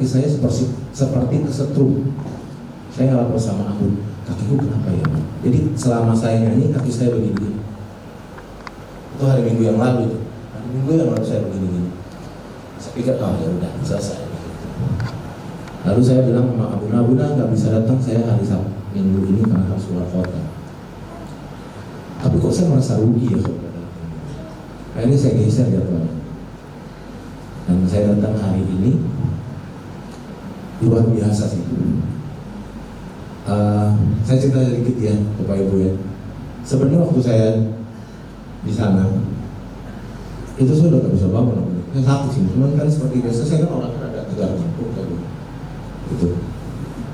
kaki saya seperti kesetrum. Saya lapor sama Abun, kakiku kenapa ya? Jadi selama saya nyanyi kaki saya begini. Itu hari Minggu yang lalu itu. Hari Minggu yang lalu saya begini. Saya pikir, oh ya udah selesai. Lalu saya bilang sama Abun nggak bisa datang saya hari Sabtu Minggu ini karena harus keluar kota. Tapi kok saya merasa rugi ya saudara. Akhirnya saya geser jadwalnya. Dan saya datang hari ini. Luar biasa sih. Saya cerita sedikit ya Bapak Ibu ya. Sebenarnya waktu saya di sana itu saya udah gak bisa bangun. Saya sakit sih, cuman kan seperti biasa saya kan orang ada tegar tempur gitu.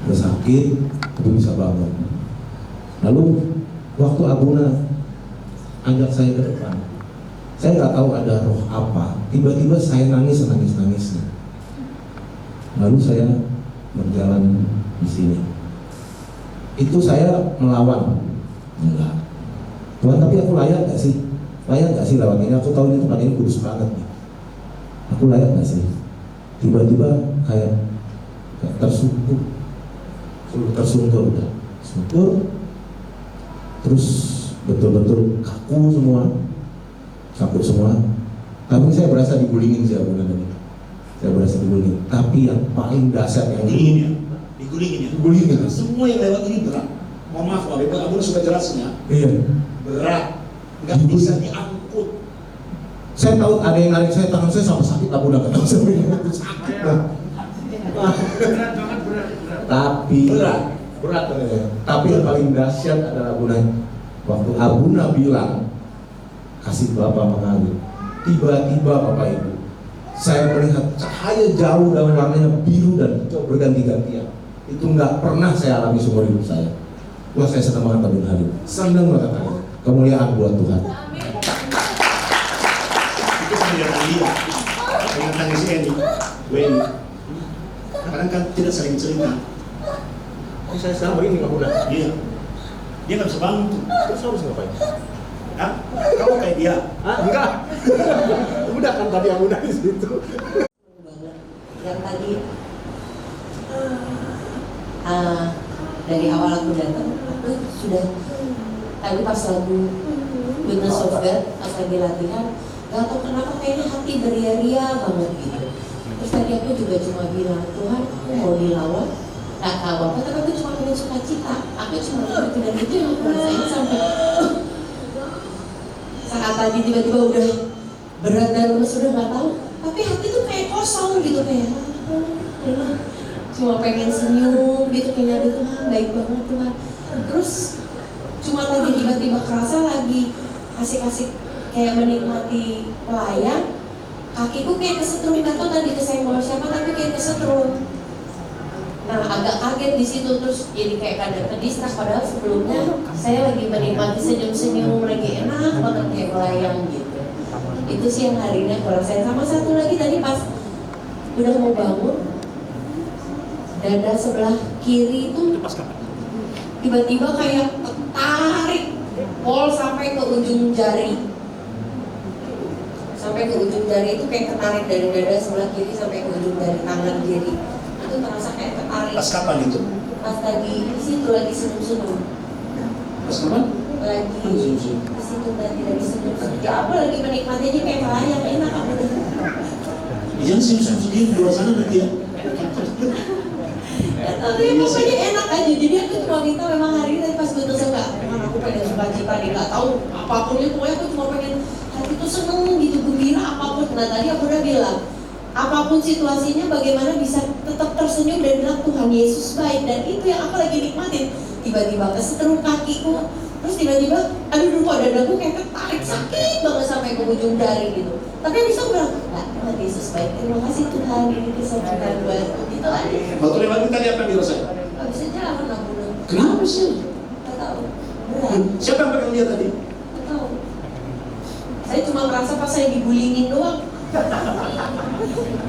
Udah sakit, tapi bisa bangun. Lalu waktu Abuna ajak saya ke depan, saya nggak tahu ada roh apa. Tiba-tiba saya nangis. Lalu saya berjalan di sini. Itu saya melawan, enggak. Tuhan, tapi aku layak nggak sih? Layak nggak sih lawan ini? Aku tahu ini Tuhan ini kudus banget nih. Aku layak nggak sih? Tiba-tiba kayak tersungkur udah, sungkur, terus betul-betul kaku semua. Tapi saya berasa digulingin sih Abu Nanda. Saya berasa digulingin. Tapi yang paling dasar yang digulingin ya. Semua yang lewat ini berat. Mohon maaf Pak, Abu sudah jelasnya. Iya. Berat, nggak bisa diangkut. Saya tahu ada yang narik saya, tangan saya sampai sakit, Abu Nanda ketemu saya sakit. Tapi berat. Tapi yang paling dahsyat adalah Abu Nanda. Waktu Abu Nanda bilang kasih Bapak mengalir, tiba-tiba Bapak Ibu, saya melihat cahaya jauh dan warnanya biru dan hijau berganti-gantian. Itu nggak pernah saya alami seumur hidup saya. Wah, saya senang banget Abu Nanda. Senang banget. Kemuliaan buat Tuhan. Itu saya dia dengan tangis Weni. Kadang kan tidak saling cerita. Saya sedang begini nggak mudah. Iya. Dia nggak bisa bangun. Terus harus ngapain? Hah? Kamu kayak dia? Ah, enggak. Udah kan tadi yang udah di situ. Yang tadi dari awal aku datang, aku sudah tadi pas lagu Goodness of God, pas lagi latihan, gak tau kenapa kayaknya hati beria-ria banget gitu. Terus tadi aku juga cuma bilang, Tuhan aku mau dilawan, gak tahu apa, tapi aku cuma pengen sukacita. Aku cuma begitu dan itu yang aku rasain sampai saat tadi tiba-tiba udah berat dan lemes udah gak tahu, tapi hati tuh kayak kosong gitu, kayak cuma pengen senyum gitu, kayak aduh Tuhan baik banget Tuhan. Terus cuma lagi tiba-tiba kerasa lagi asik-asik kayak menikmati pelayan, kakiku kayak kesetrum, gak tau tadi kesenggol siapa tapi kayak kesetrum. Nah agak kaget di situ, terus jadi kayak kadang kedistrak, padahal sebelumnya saya lagi menikmati senyum-senyum, lagi enak banget kayak melayang gitu. Itu sih yang hari ini aku rasain. Sama satu lagi tadi pas udah mau bangun, dada sebelah kiri itu tiba-tiba kayak tarik pol sampai ke ujung jari. Sampai ke ujung jari itu kayak ketarik dari dada sebelah kiri sampai ke ujung jari tangan kiri. Itu terasa kayak ketarik. Pas kapan itu? Pas tadi di situ lagi senyum-senyum. Pas kapan? Lagi di situ tadi lagi senyum-senyum. Apa lagi menikmati aja kayak melayang, enak aku. Jangan senyum-senyum sendiri di luar sana nanti ya. Pokoknya enak aja. Jadi aku cuma minta memang hari ini pas gue tuh enggak, memang aku pengen sukacita nih, nggak tahu apapun itu, pokoknya aku cuma pengen hati tuh seneng gitu, gembira apapun. Nah tadi aku udah bilang, apapun situasinya bagaimana bisa tetap tersenyum dan bilang Tuhan Yesus baik, dan itu yang aku lagi nikmatin. Tiba-tiba kesetrum kakiku, terus tiba-tiba aduh kok dadaku kayak ketarik sakit banget sampai ke ujung jari gitu. Tapi bisa aku bilang, Tuhan Yesus baik, terima kasih Tuhan, ini kesakitan buatku, gitu aja. Waktu lewat tadi apa yang dirasain? Gak bisa jalan aku dong. Kenapa sih? Gak tahu. Berat. Siapa yang pegang dia tadi? Gak tahu. Saya cuma merasa pas saya digulingin doang.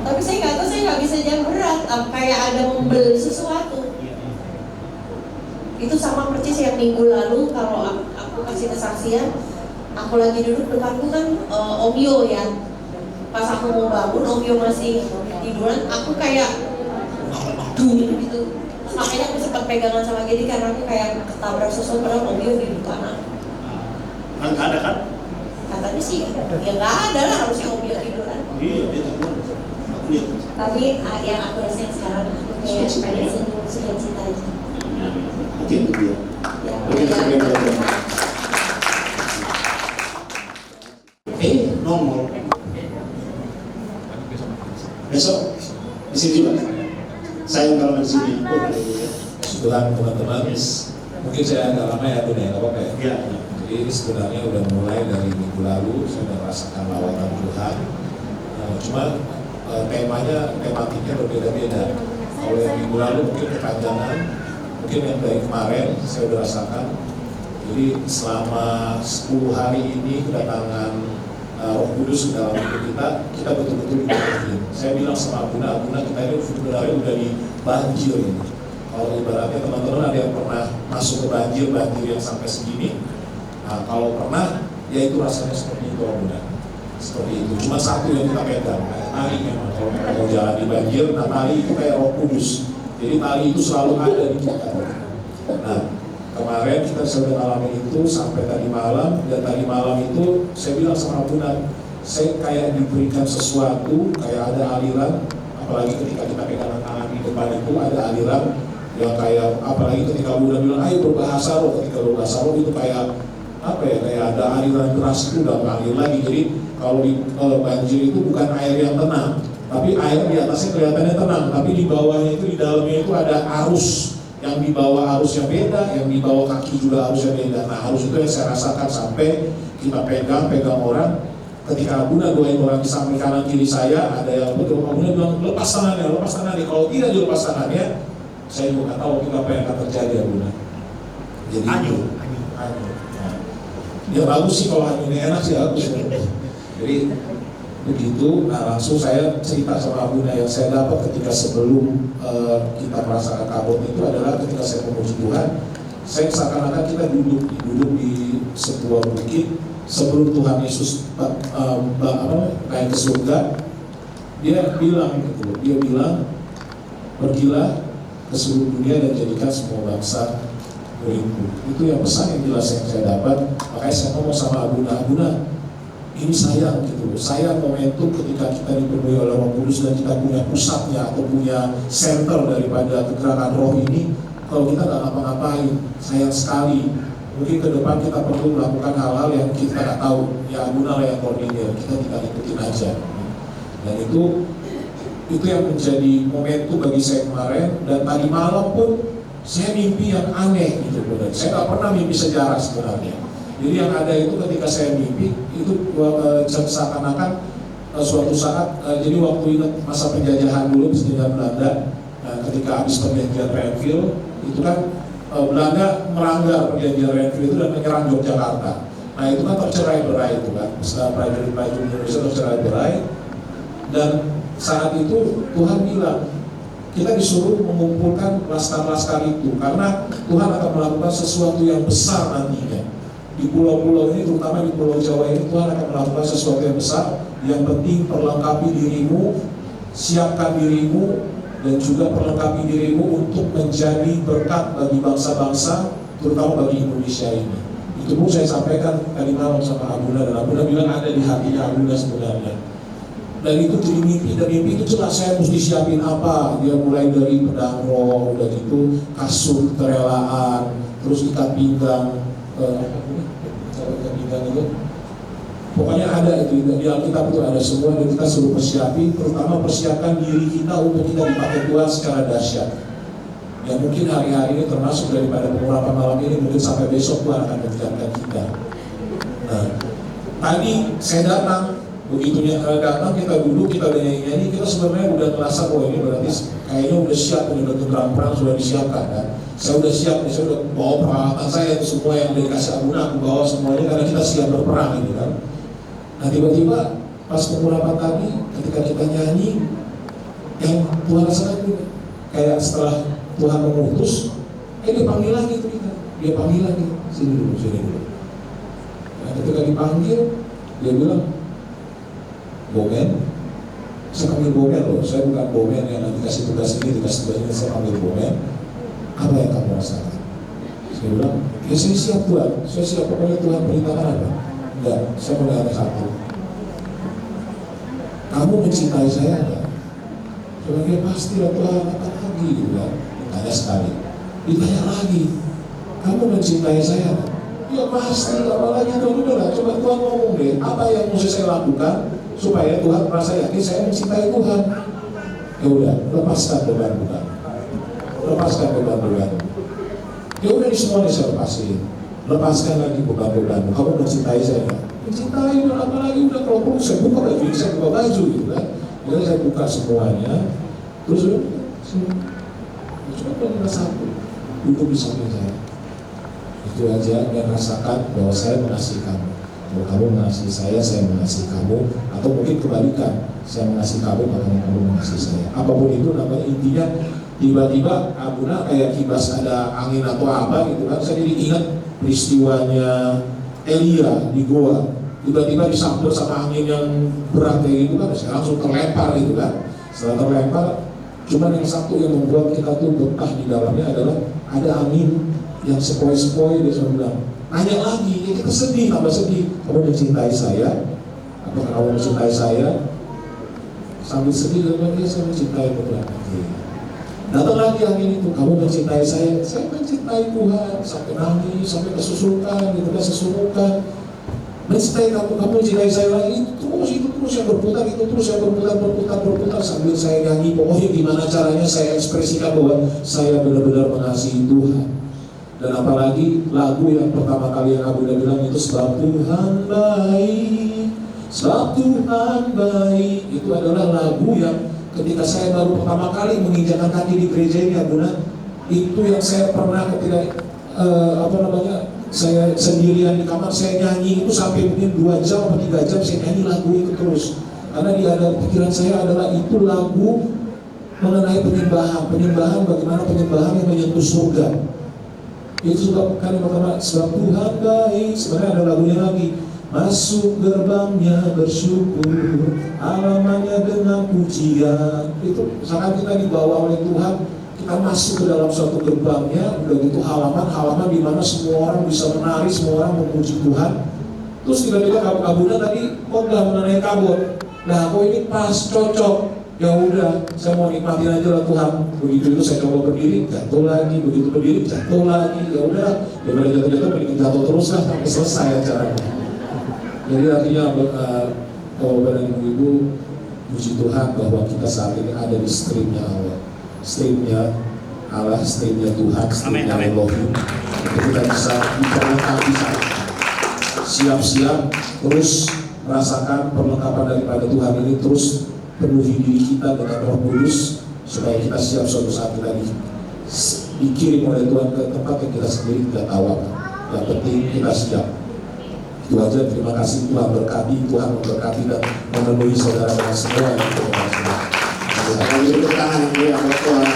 Tapi saya nggak tahu, saya nggak bisa jalan berat. Kayak ada membel sesuatu. Itu sama persis yang minggu lalu kalau aku kasih kesaksian. Aku lagi duduk, depanku kan Om Yo ya. Pas aku mau bangun, Om Yo masih tiduran. Aku kayak gitu. Makanya aku sempat pegangan sama Gedi karena aku kayak ketabrak sesuatu padahal mobil di depan aku. Kan nggak ada kan? Katanya sih ya nggak ada lah, harusnya mobil tiduran. Iya, dia tak keluar. Aku lihat. Tapi yang aku rasain sekarang aku kayak pengen senyum sukacita aja. Mungkin itu dia. Ya, Mungkin ya. sampai belajar. Nongol. Besok di sini juga. Saya kalau di sini. Kebetulan teman-teman, mungkin saya agak lama ya dunia apa ya. Iya. Jadi ini sebenarnya udah mulai dari minggu lalu saya sudah merasakan lawatan Tuhan. Cuma tematiknya berbeda-beda. Kalau yang minggu lalu mungkin kepanjangan, mungkin yang dari kemarin saya sudah rasakan. Jadi selama 10 hari ini kedatangan Roh Kudus ke dalam hidup kita betul-betul dibanjir. Saya bilang sama Abuna kita ini sebenarnya udah di banjir ini. Kalau ibaratnya teman-teman ada yang pernah masuk ke banjir yang sampai segini. Nah, kalau pernah, ya itu rasanya seperti itu Abuna. Seperti itu. Cuma satu yang kita pegang, kayak tali memang. Kalau kita mau jalan di banjir, nah tali itu kayak Roh Kudus. Jadi tali itu selalu ada di kita. Nah, kemarin kita sudah alami itu sampai tadi malam, dan tadi malam itu saya bilang sama Abuna, saya kayak diberikan sesuatu, kayak ada aliran, apalagi ketika kita pegang tangan di depan itu ada aliran yang kayak, apalagi ketika Abuna bilang, ayo berbahasa roh, ketika berbahasa roh itu kayak apa ya, kayak ada aliran deras itu udah mengalir lagi. Jadi kalau di banjir itu bukan air yang tenang, tapi air di atasnya kelihatannya tenang, tapi di bawahnya itu, di dalamnya itu ada arus. Yang di bawah arusnya beda, yang di bawah kaki juga arusnya beda. Nah, arus itu yang saya rasakan sampai kita pegang orang. Ketika Abuna doain orang di samping kanan kiri saya, ada yang betul, Abuna bilang lepas tangannya. Kalau tidak dilepas tangannya, saya juga nggak tahu apa yang akan terjadi Abuna. Jadi Anyu. Nah, ya bagus sih kalau hanyunya enak sih bagus. Jadi begitu, nah langsung saya cerita sama Abuna yang saya dapat ketika sebelum kita merasakan kabut itu adalah ketika saya memuji Tuhan, saya seakan-akan kita duduk di sebuah bukit sebelum Tuhan Yesus naik ke surga. Dia bilang, pergilah ke seluruh dunia dan jadikan semua bangsa muridku. Itu yang pesan yang jelas yang saya dapat. Makanya saya ngomong sama Abuna, ini sayang gitu, sayang momentum ketika kita dipenuhi oleh Roh Kudus dan kita punya pusatnya atau punya center daripada kegerakan roh ini, kalau kita nggak ngapa-ngapain, sayang sekali. Mungkin ke depan kita perlu melakukan hal-hal yang kita nggak tahu, ya Abuna lah yang koordinir, kita tinggal ikutin aja. Dan itu yang menjadi momentum bagi saya kemarin. Dan tadi malam pun saya mimpi yang aneh gitu, saya nggak pernah mimpi sejarah sebenarnya. Jadi yang ada itu ketika saya mimpi itu seakan-akan suatu saat, jadi waktu itu masa penjajahan dulu penjajahan Belanda, ketika habis perjanjian Renville itu kan Belanda melanggar perjanjian Renville itu dan menyerang Yogyakarta. Nah itu kan tercerai-berai itu kan, prajurit-prajurit Indonesia tercerai-berai, dan saat itu Tuhan bilang kita disuruh mengumpulkan laskar-laskar itu karena Tuhan akan melakukan sesuatu yang besar nantinya. Di pulau-pulau ini, terutama di Pulau Jawa ini, Tuhan akan melakukan sesuatu yang besar. Yang penting perlengkapi dirimu, siapkan dirimu, dan juga perlengkapi dirimu untuk menjadi berkat bagi bangsa-bangsa, terutama bagi Indonesia ini. Itu pun saya sampaikan tadi malam sama Abuna, dan Abuna bilang ada di hatinya Abuna sebenarnya. Dan itu jadi mimpi, dan mimpi itu jelas saya mesti siapin apa. Dia mulai dari pedang roh, udah gitu kasut kerelaan, terus ikat pinggang, itu pokoknya ada itu di Alkitab itu ada semua, dan kita suruh persiapkan diri kita untuk kita dipakai Tuhan secara dahsyat. Ya mungkin hari-hari ini termasuk daripada pengurapan malam ini, mungkin sampai besok Tuhan akan menjadikan kita. Nah, tadi saya datang, begitu datang kita duduk, kita udah nyanyi-nyanyi, kita sebenarnya udah merasa bahwa ini berarti kayaknya udah siap, udah perang sudah disiapkan kan. Saya udah siap, saya udah bawa peralatan saya itu semua yang dikasih Abuna, aku bawa semuanya karena kita siap berperang ini kan. Nah tiba-tiba pas pengurapan tadi, ketika kita nyanyi, yang Tuhan rasakan kayak setelah Tuhan mengutus, dia panggil lagi tuh kita, dia panggil lagi, sini dulu. Nah ketika dipanggil, dia bilang, Bomen, Saya panggil Bomen loh, saya bukan Bomen yang nanti kasih tugas ini, dikasih tugas ini, saya panggil Bomen. Apa yang kamu rasakan? Saya bilang, ya saya siap Tuhan, saya siap, pokoknya Tuhan perintahkan apa? Enggak, saya mau nanya satu. Kamu mencintai saya enggak? Saya bilang, ya pasti lah Tuhan, apa lagi gitu kan? Tanya sekali, ditanya lagi, kamu mencintai saya enggak? Ya pasti, apalagi Tuhan udah lah, coba Tuhan ngomong deh, apa yang mesti saya lakukan supaya Tuhan merasa yakin saya mencintai Tuhan. Ya udah, lepaskan beban-beban, lepaskan beban-beban. Ya udah, ini semuanya saya lepasin. Lepaskan lagi beban-bebanmu. Kamu mencintai saya nggak? Mencintai, apalagi udah kalau perlu saya buka baju, saya buka baju gitu kan. Jadi saya buka semuanya. Terus cuma pengen satu, duduk di samping saya. Itu aja, dan rasakan bahwa saya mengasihi kamu. Kalau kamu mengasihi saya mengasihi kamu. Atau mungkin kebalikan, saya mengasihi kamu, makanya kamu mengasihi saya. Apapun itu namanya, intinya tiba-tiba Abuna kayak kibas ada angin atau apa gitu kan. Saya jadi ingat peristiwanya Elia di Goa. Tiba-tiba disambar sama angin yang berat kayak gitu kan. Saya langsung terlempar gitu kan. Setelah terlempar, cuman yang satu yang membuat kita tuh betah di dalamnya adalah ada angin yang sepoi-sepoi. Dia selalu bilang, nanya lagi, ya kita sedih, tambah sedih. Kamu mencintai saya? Apakah kamu mencintai saya? Sambil sedih, dia bilang, ya saya mencintai beberapa. Datang lagi angin itu, kamu mencintai saya mencintai Tuhan. Sampai nangis, sampai kesusukan, gitu kan, sesumukan. Mencintai kamu mencintai saya lagi. Itu terus yang berputar, itu terus yang berputar. Sambil saya nyanyi, pokoknya gimana caranya saya ekspresikan bahwa saya benar-benar mengasihi Tuhan. Dan apalagi lagu yang pertama kali yang Abu bilang itu, sebab Tuhan baik, sebab Tuhan baik. Itu adalah lagu yang ketika saya baru pertama kali menginjakkan kaki di gereja ini, Abuna, itu yang saya pernah ketika saya sendirian di kamar, saya nyanyi itu sampai mungkin 2 jam atau 3 jam saya nyanyi lagu itu terus. Karena di ada pikiran saya adalah itu lagu mengenai penyembahan, bagaimana penyembahan yang menyentuh surga. Itu juga kan pertama, sebab Tuhan baik. Sebenarnya ada lagunya lagi, masuk gerbangnya bersyukur, halamannya dengan pujian. Itu saat kita dibawa oleh Tuhan, kita masuk ke dalam suatu gerbangnya, udah gitu halaman di mana semua orang bisa menari, semua orang memuji Tuhan. Terus tiba-tiba Abuna tadi khotbah mengenai kabut. Nah, kok ini pas, cocok. Ya udah, saya mau nikmatin aja lah Tuhan. Begitu itu saya coba berdiri, jatuh lagi. Begitu berdiri, jatuh lagi. Ya udah, daripada jatuh-jatuh, mending jatuh terus lah sampai selesai acaranya. Jadi artinya Bapak dan Ibu, puji Tuhan bahwa kita saat ini ada di streamnya Allah. Streamnya Allah, streamnya Tuhan, streamnya Elohim. Kita bisa diperlengkapi siap-siap terus merasakan perlengkapan daripada Tuhan ini, terus penuhi diri kita dengan Roh Kudus supaya kita siap suatu saat kita dikirim oleh Tuhan ke tempat yang kita sendiri tidak tahu apa. Yang penting kita siap. Itu aja, terima kasih. Tuhan berkati, Tuhan memberkati dan memenuhi saudara semua yang berkati. Tangan yang buat Tuhan.